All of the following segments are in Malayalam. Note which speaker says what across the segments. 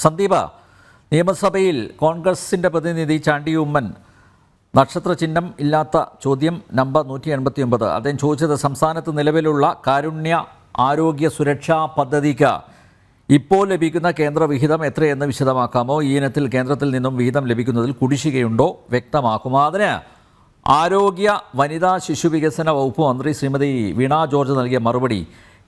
Speaker 1: സന്ദീപ, നിയമസഭയിൽ കോൺഗ്രസിൻ്റെ പ്രതിനിധി ചാണ്ടി ഉമ്മൻ നക്ഷത്ര ചിഹ്നം ഇല്ലാത്ത ചോദ്യം നമ്പർ 189. അദ്ദേഹം ചോദിച്ചത് സംസ്ഥാനത്ത് നിലവിലുള്ള കാരുണ്യ ആരോഗ്യ സുരക്ഷാ പദ്ധതിക്ക് ഇപ്പോൾ ലഭിക്കുന്ന കേന്ദ്ര വിഹിതം എത്രയെന്ന് വിശദമാക്കാമോ? ഈ ഇനത്തിൽ കേന്ദ്രത്തിൽ നിന്നും വിഹിതം ലഭിക്കുന്നതിൽ കുടിശ്ശികയുണ്ടോ വ്യക്തമാക്കുമോ? അതിന് ആരോഗ്യ വനിതാ ശിശു വികസന വകുപ്പ് മന്ത്രി ശ്രീമതി വീണ ജോർജ് നൽകിയ മറുപടി,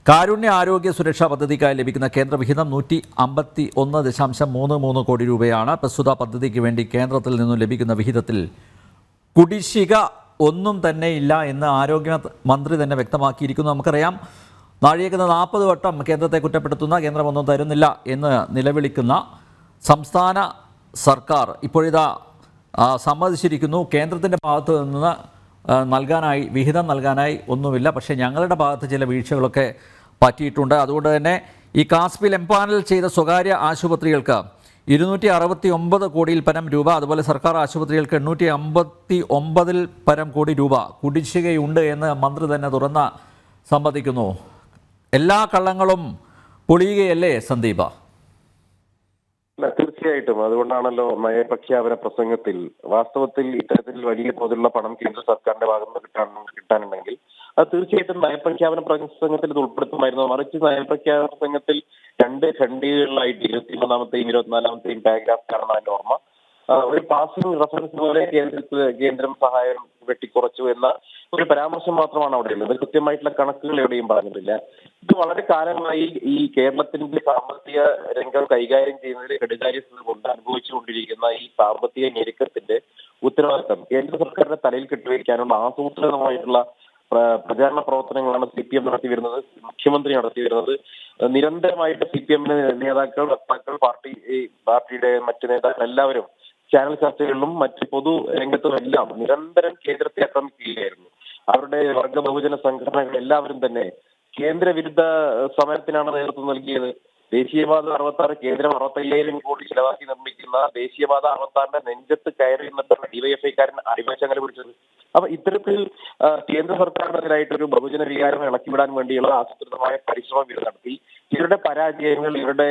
Speaker 1: കാരുണ്യ ആരോഗ്യ സുരക്ഷാ പദ്ധതിക്കായി ലഭിക്കുന്ന കേന്ദ്ര വിഹിതം 151.33 കോടി രൂപയാണ്. പ്രസ്തുത പദ്ധതിക്ക് വേണ്ടി കേന്ദ്രത്തിൽ നിന്നും ലഭിക്കുന്ന വിഹിതത്തിൽ കുടിശ്ശിക ഒന്നും തന്നെ ഇല്ല എന്ന് ആരോഗ്യ മന്ത്രി തന്നെ വ്യക്തമാക്കിയിരിക്കുന്നു. നമുക്കറിയാം, നാഴികയ്ക്ക് 40 വട്ടം കേന്ദ്രത്തെ കുറ്റപ്പെടുത്തുന്ന, കേന്ദ്രമൊന്നും തരുന്നില്ല എന്ന് നിലവിളിക്കുന്ന സംസ്ഥാന സർക്കാർ ഇപ്പോഴിതാ സമ്മതിച്ചിരിക്കുന്നു. കേന്ദ്രത്തിൻ്റെ ഭാഗത്ത് നിന്ന് വിഹിതം നൽകാനായി ഒന്നുമില്ല, പക്ഷേ ഞങ്ങളുടെ ഭാഗത്ത് ചില വീഴ്ചകളൊക്കെ പറ്റിയിട്ടുണ്ട്. അതുകൊണ്ട് തന്നെ ഈ കാസ്പിൽ എംപാനൽ ചെയ്ത സ്വകാര്യ ആശുപത്രികൾക്ക് 269 കോടിയിൽ പരം രൂപ, അതുപോലെ സർക്കാർ ആശുപത്രികൾക്ക് 859 പരം കോടി രൂപ കുടിശ്ശികയുണ്ട് എന്ന് മന്ത്രി തന്നെ തുറന്ന് സമ്മതിക്കുന്നു. എല്ലാ കള്ളങ്ങളും പൊളിയുകയല്ലേ സന്ദീപ?
Speaker 2: തീർച്ചയായിട്ടും. അതുകൊണ്ടാണല്ലോ നയപ്രഖ്യാപന പ്രസംഗത്തിൽ വാസ്തവത്തിൽ ഇത്തരത്തിൽ വലിയ തോതിലുള്ള പണം കേന്ദ്ര സർക്കാരിന്റെ ഭാഗത്ത് കിട്ടാനുണ്ടെങ്കിൽ അത് തീർച്ചയായിട്ടും നയപ്രഖ്യാപന പ്രസംഗത്തിൽ ഇത് ഉൾപ്പെടുത്തുമായിരുന്നു. മറിച്ച് നയപ്രഖ്യാപന പ്രസംഗത്തിൽ 2 ഖണ്ഡികകളിലായിട്ട് 23-ാമത്തെയും 24-ാമത്തെയും പാരഗ്രാഫ് കാണുന്ന അതിന്റെ ഓർമ്മ ഒരു പാസിംഗ് റെഫറൻസ് പോലെ കേന്ദ്രം സഹായം വെട്ടിക്കുറച്ചു എന്ന ഒരു പരാമർശം മാത്രമാണ് അവിടെ ഉള്ളത്. കൃത്യമായിട്ടുള്ള കണക്കുകൾ എവിടെയും പറഞ്ഞിട്ടില്ല. ഇത് വളരെ കാലമായി ഈ കേരളത്തിന്റെ സാമ്പത്തിക രംഗം കൈകാര്യം ചെയ്യുന്നതിൽ കെടുകാര്യസ്ഥത കൊണ്ട് അനുഭവിച്ചുകൊണ്ടിരിക്കുന്ന ഈ സാമ്പത്തിക ഞെരുക്കത്തിന്റെ ഉത്തരവാദിത്തം കേന്ദ്ര സർക്കാരിന്റെ തലയിൽ കെട്ടിവയ്ക്കാനുള്ള ആസൂത്രിതമായിട്ടുള്ള പ്രചാരണ പ്രവർത്തനങ്ങളാണ് CPM നടത്തി വരുന്നത്, മുഖ്യമന്ത്രി നടത്തി വരുന്നത്. നിരന്തരമായിട്ട് CPM നേതാക്കൾ, വക്താക്കൾ, പാർട്ടിയുടെ മറ്റു നേതാക്കൾ എല്ലാവരും ചാനൽ ചർച്ചകളിലും മറ്റ് പൊതു രംഗത്തും എല്ലാം നിരന്തരം കേന്ദ്രത്തെ ആക്രമിക്കുകയായിരുന്നു. അവരുടെ വർഗ ബഹുജന സംഘടനകൾ എല്ലാവരും തന്നെ കേന്ദ്ര വിരുദ്ധ സമരത്തിനാണ് നേതൃത്വം നൽകിയത്. ദേശീയപാത 66 കേന്ദ്രം 65,000 കോടി ചിലവാക്കി നിർമ്മിക്കുന്ന ദേശീയപാത 66ന്റെ നെഞ്ചത്ത് കയറി നിന്നിട്ടാണ് ഡിവൈഎഫ്ഐക്കാരൻ അടിമച്ചങ്ങല പിടിച്ചത്. അപ്പൊ ഇത്തരത്തിൽ കേന്ദ്ര സർക്കാരിനെതിരായിട്ടൊരു ബഹുജന വികാരം ഇളക്കിവിടാൻ വേണ്ടിയുള്ള ആസൂത്രിതമായ പരിശ്രമം ഇവർ നടത്തി. ഇവരുടെ പരാജയങ്ങൾ, ഇവരുടെ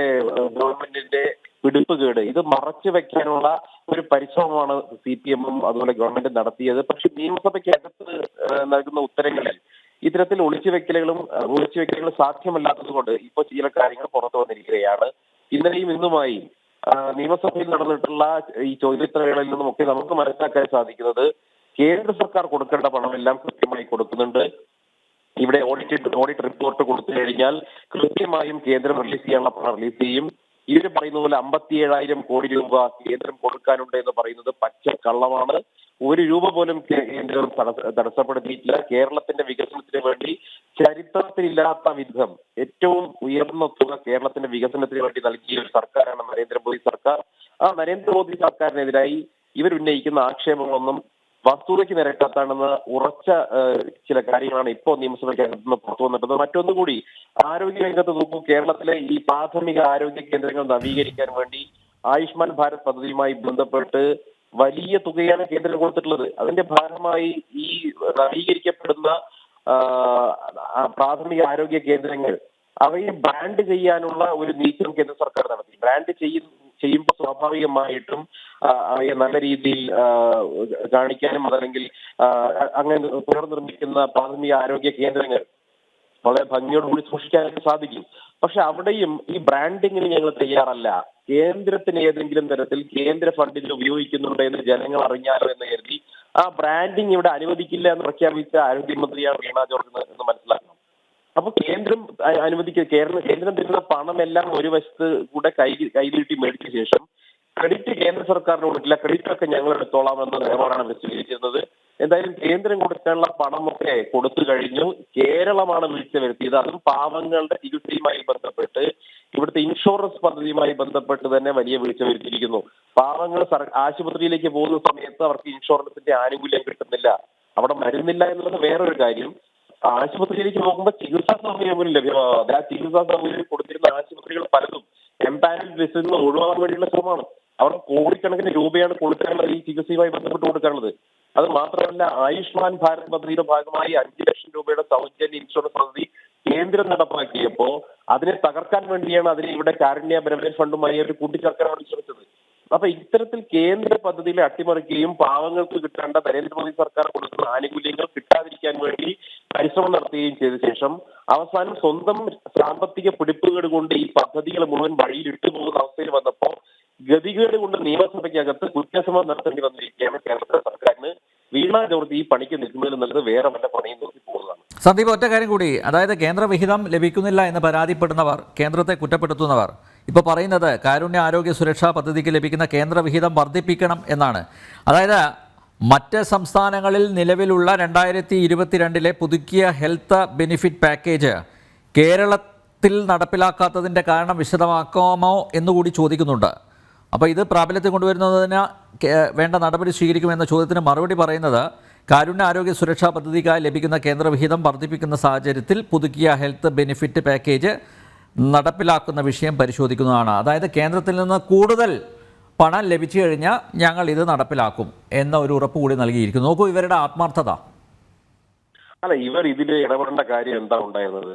Speaker 2: ഗവൺമെന്റിന്റെ പിടിപ്പുകേട് ഇത് മറച്ചു വെക്കാനുള്ള ഒരു പരിശ്രമമാണ് CPM-ഉം അതുപോലെ ഗവൺമെന്റ് നടത്തിയത്. പക്ഷെ നിയമസഭയ്ക്കകത്ത് നൽകുന്ന ഉത്തരങ്ങളിൽ ഇത്തരത്തിൽ ഒളിച്ചുവെക്കലുകളും സാധ്യമല്ലാത്തത് കൊണ്ട് ഇപ്പോൾ ചില കാര്യങ്ങൾ പുറത്തു വന്നിരിക്കുകയാണ്. ഇന്നലെയും ഇന്നുമായി നിയമസഭയിൽ നടന്നിട്ടുള്ള ഈ ചോദ്യോത്തരങ്ങളിൽ നിന്നുമൊക്കെ നമുക്ക് മനസ്സിലാക്കാൻ സാധിക്കുന്നത് കേന്ദ്ര സർക്കാർ കൊടുക്കേണ്ട പണമെല്ലാം കൃത്യമായി കൊടുക്കുന്നുണ്ട്. ഇവിടെ ഓഡിറ്റ് റിപ്പോർട്ട് കൊടുത്തു കഴിഞ്ഞാൽ കൃത്യമായും കേന്ദ്രം റിലീസ് ചെയ്യാനുള്ള പണം റിലീസ് ചെയ്യും. ഇവര് പറയുന്ന പോലെ 57,000 കോടി രൂപ കേന്ദ്രം കൊടുക്കാനുണ്ട് എന്ന് പറയുന്നത് പച്ച കള്ളമാണ്. 1 രൂപ പോലും കേന്ദ്രം തടസ്സപ്പെടുത്തിയിട്ടില്ല. കേരളത്തിന്റെ വികസനത്തിന് വേണ്ടി ചരിത്രത്തിലില്ലാത്ത വിധം ഏറ്റവും ഉയർന്ന തുക കേരളത്തിന്റെ വികസനത്തിന് വേണ്ടി നൽകിയ ഒരു സർക്കാരാണ് നരേന്ദ്രമോദി സർക്കാർ. ആ നരേന്ദ്രമോദി സർക്കാരിനെതിരായി ഇവരുന്നയിക്കുന്ന ആക്ഷേപങ്ങളൊന്നും വസ്തുതയ്ക്ക് നിരക്കാത്താണെന്ന് ഉറച്ച ചില കാര്യങ്ങളാണ് ഇപ്പോൾ നിയമസഭയ്ക്കകത്ത് നിന്ന് പുറത്തു വന്നിട്ടുള്ളത്. മറ്റൊന്നുകൂടി, ആരോഗ്യ രംഗത്ത് നോക്കൂ, കേരളത്തിലെ ഈ പ്രാഥമിക ആരോഗ്യ കേന്ദ്രങ്ങൾ നവീകരിക്കാൻ വേണ്ടി ആയുഷ്മാൻ ഭാരത് പദ്ധതിയുമായി ബന്ധപ്പെട്ട് വലിയ തുകയാണ് കേന്ദ്രം കൊടുത്തിട്ടുള്ളത്. അതിന്റെ ഭാഗമായി ഈ നവീകരിക്കപ്പെടുന്ന പ്രാഥമിക ആരോഗ്യ കേന്ദ്രങ്ങൾ അവയെ ബ്രാൻഡ് ചെയ്യാനുള്ള ഒരു നീക്കം കേന്ദ്ര സർക്കാർ നടത്തി. ബ്രാൻഡ് ചെയ്യുമ്പോൾ സ്വാഭാവികമായിട്ടും അവയെ നല്ല രീതിയിൽ കാണിക്കാനും അതല്ലെങ്കിൽ അങ്ങനെ പുനർനിർമ്മിക്കുന്ന പ്രാഥമിക ആരോഗ്യ കേന്ദ്രങ്ങൾ വളരെ ഭംഗിയോടുകൂടി സൂക്ഷിക്കാനൊക്കെ സാധിക്കും. പക്ഷെ അവിടെയും ഈ ബ്രാൻഡിങ്ങിന് ഞങ്ങൾ തയ്യാറല്ല, കേന്ദ്രത്തിന് ഏതെങ്കിലും തരത്തിൽ കേന്ദ്ര ഫണ്ടിൽ ഉപയോഗിക്കുന്നുണ്ട് എന്ന് ജനങ്ങൾ അറിഞ്ഞാലോ എന്ന് കരുതി ആ ബ്രാൻഡിങ് ഇവിടെ അനുവദിക്കില്ല എന്ന് പ്രഖ്യാപിച്ച ആരോഗ്യമന്ത്രിയാണ് വീണ ജോർജ് എന്ന് മനസ്സിലാക്കണം. അപ്പൊ കേന്ദ്രം കേന്ദ്രം തരുന്ന പണമെല്ലാം ഒരു വശത്ത് കൂടെ കൈനീട്ടി മേടിച്ച ശേഷം ക്രെഡിറ്റ് കേന്ദ്ര സർക്കാരിന് കൊടുക്കില്ല, ക്രെഡിറ്റ് ഒക്കെ ഞങ്ങൾ എടുത്തോളാം എന്ന നിലപാടാണ് അവർ സ്വീകരിച്ചിരുന്നത്. എന്തായാലും കേന്ദ്രം കൊടുക്കാനുള്ള പണമൊക്കെ കൊടുത്തു കഴിഞ്ഞു. കേരളമാണ് വീഴ്ച വരുത്തിയത്. അതും പാവങ്ങളുടെ ചികിത്സയുമായി ബന്ധപ്പെട്ട് ഇവിടുത്തെ ഇൻഷുറൻസ് പദ്ധതിയുമായി ബന്ധപ്പെട്ട് തന്നെ വലിയ വീഴ്ച വരുത്തിയിരിക്കുന്നു. പാവങ്ങൾ ആശുപത്രിയിലേക്ക് പോകുന്ന സമയത്ത് അവർക്ക് ഇൻഷുറൻസിന്റെ ആനുകൂല്യം കിട്ടുന്നില്ല, അവിടെ മരുന്നില്ല എന്നുള്ളത് വേറൊരു കാര്യം. ആശുപത്രിയിലേക്ക് പോകുമ്പോൾ ചികിത്സാ സൗകര്യം പോലും ലഭ്യമാവാതെ ആ ചികിത്സാ സൗകര്യം കൊടുത്തിരുന്ന ആശുപത്രികൾ പലതും എംപാനൽ ലിസ്റ്റിൽ നിന്ന് ഒഴിവാക്കാൻ വേണ്ടിയുള്ള ശ്രമമാണ്. അവർ കോടിക്കണക്കിന് രൂപയാണ് കൊടുക്കാനുള്ളത്, ഈ ചികിത്സയുമായി ബന്ധപ്പെട്ട് കൊടുക്കാനുള്ളത്. അത് മാത്രമല്ല, ആയുഷ്മാൻ ഭാരത് പദ്ധതിയുടെ ഭാഗമായി 5 ലക്ഷം രൂപയുടെ സൗജന്യ ഇൻഷുറൻസ് പദ്ധതി കേന്ദ്രം നടപ്പാക്കിയപ്പോ അതിനെ തകർക്കാൻ വേണ്ടിയാണ് അതിനെ ഇവിടെ കാരുണ്യ ബെനഫിറ്റ് ഫണ്ടുമായി അവർ കൂട്ടിച്ചേർക്കാൻ വേണ്ടി ശ്രമിച്ചത്. അപ്പൊ ഇത്തരത്തിൽ കേന്ദ്ര പദ്ധതികളെ അട്ടിമറിക്കുകയും പാവങ്ങൾക്ക് കിട്ടേണ്ട നരേന്ദ്രമോദി സർക്കാർ കൊടുക്കുന്ന ആനുകൂല്യങ്ങൾ കിട്ടാതിരിക്കാൻ വേണ്ടി പരിശ്രമം നടത്തുകയും ചെയ്ത ശേഷം അവസാനം സ്വന്തം സാമ്പത്തിക പിടിപ്പുകേട് കൊണ്ട് ഈ പദ്ധതികൾ മുഴുവൻ വഴിയിൽ ഇട്ടുപോകുന്ന അവസ്ഥയിൽ വന്നപ്പോ ഗതികേട് കൊണ്ട് നിയമസഭയ്ക്കകത്ത് കുറ്റസമരം നടത്തേണ്ടി വന്നിരിക്കുകയാണ് കേരള സർക്കാരിന്. വീണ ജോർജ് ഈ പണിക്ക് നിൽക്കുന്നതിൽ നല്ലത് വേറെ വല്ല പണിയും നോക്കി പോകുന്നതാണ്.
Speaker 1: സന്ദീപ്, ഒറ്റ കാര്യം കൂടി, അതായത് കേന്ദ്രവിഹിതം ലഭിക്കുന്നില്ല എന്ന് പരാതിപ്പെടുന്നവർ, കേന്ദ്രത്തെ കുറ്റപ്പെടുത്തുന്നവർ ഇപ്പോൾ പറയുന്നത് കാരുണ്യ ആരോഗ്യ സുരക്ഷാ പദ്ധതിക്ക് ലഭിക്കുന്ന കേന്ദ്രവിഹിതം വർദ്ധിപ്പിക്കണം എന്നാണ്. അതായത് മറ്റ് സംസ്ഥാനങ്ങളിൽ നിലവിലുള്ള 2022 പുതുക്കിയ ഹെൽത്ത് ബെനിഫിറ്റ് പാക്കേജ് കേരളത്തിൽ നടപ്പിലാക്കാത്തതിൻ്റെ കാരണം വിശദമാക്കാമോ എന്നുകൂടി ചോദിക്കുന്നുണ്ട്. അപ്പോൾ ഇത് പ്രാബല്യത്തിൽ കൊണ്ടുവരുന്നതിന് വേണ്ട നടപടി സ്വീകരിക്കുമെന്ന ചോദ്യത്തിന് മറുപടി പറയുന്നത് കാരുണ്യ ആരോഗ്യ സുരക്ഷാ പദ്ധതിക്കായി ലഭിക്കുന്ന കേന്ദ്രവിഹിതം വർദ്ധിപ്പിക്കുന്ന സാഹചര്യത്തിൽ പുതുക്കിയ ഹെൽത്ത് ബെനിഫിറ്റ് പാക്കേജ് നടപ്പിലാക്കുന്ന വിഷയം പരിശോധിക്കുന്നതാണ്. അതായത് കേന്ദ്രത്തിൽ നിന്ന് കൂടുതൽ പണം ലഭിച്ചു കഴിഞ്ഞാൽ ഞങ്ങൾ ഇത് നടപ്പിലാക്കും എന്ന ഒരു ഉറപ്പ് കൂടി നൽകിയിരിക്കുന്നു. നോക്കൂ ഇവരുടെ ആത്മാർത്ഥത.
Speaker 2: അല്ല, ഇവർ ഇതിൽ ഇടപെടേണ്ട കാര്യം എന്താ ഉണ്ടായിരുന്നത്?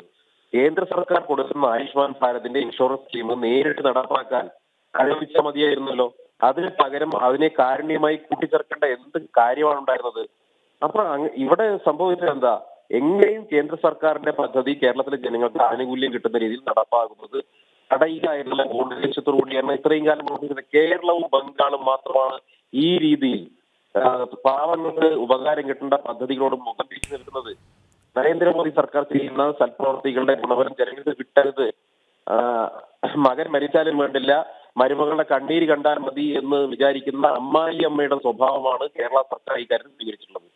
Speaker 2: കേന്ദ്ര സർക്കാർ കൊടുക്കുന്ന ആയുഷ്മാൻ ഭാരതിന്റെ ഇൻഷുറൻസ് സ്കീം നേരിട്ട് നടപ്പാക്കാൻ ആലോചിച്ചാൽ മതിയായിരുന്നല്ലോ. അതിന് പകരം അതിനെ കാരുണ്യമായി കൂട്ടിച്ചേർക്കേണ്ട എന്ത് കാര്യമാണ് ഉണ്ടായിരുന്നത്? അപ്പൊ ഇവിടെ സംഭവിച്ചത് എന്താ? എങ്ങനെയും കേന്ദ്ര സർക്കാരിന്റെ പദ്ധതി കേരളത്തിലെ ജനങ്ങൾക്ക് ആനുകൂല്യം കിട്ടുന്ന രീതിയിൽ നടപ്പാകുന്നത് തടയുക എന്നുള്ള ഉദ്ദേശത്തോടുകൂടിയാണ് ഇത്രയും കാലം പ്രവർത്തിക്കുന്നത്. കേരളവും ബംഗാളും മാത്രമാണ് ഈ രീതിയിൽ പാവങ്ങൾക്ക് ഉപകാരം കിട്ടേണ്ട പദ്ധതികളോട് മുഖം തിരിച്ചു നിൽക്കുന്നത്. നരേന്ദ്രമോദി സർക്കാർ ചെയ്യുന്ന സൽപ്രവർത്തികളുടെ ഗുണഫലം ജനങ്ങൾക്ക് കിട്ടരുത്, മകൻ മരിച്ചാലും വേണ്ടില്ല, മരുമകളുടെ കണ്ണീര് കണ്ടാൽ മതി എന്ന് വിചാരിക്കുന്ന അമ്മായി അമ്മയുടെ സ്വഭാവമാണ് കേരള സർക്കാർ ഇക്കാര്യത്തിൽ സ്വീകരിച്ചിട്ടുള്ളത്.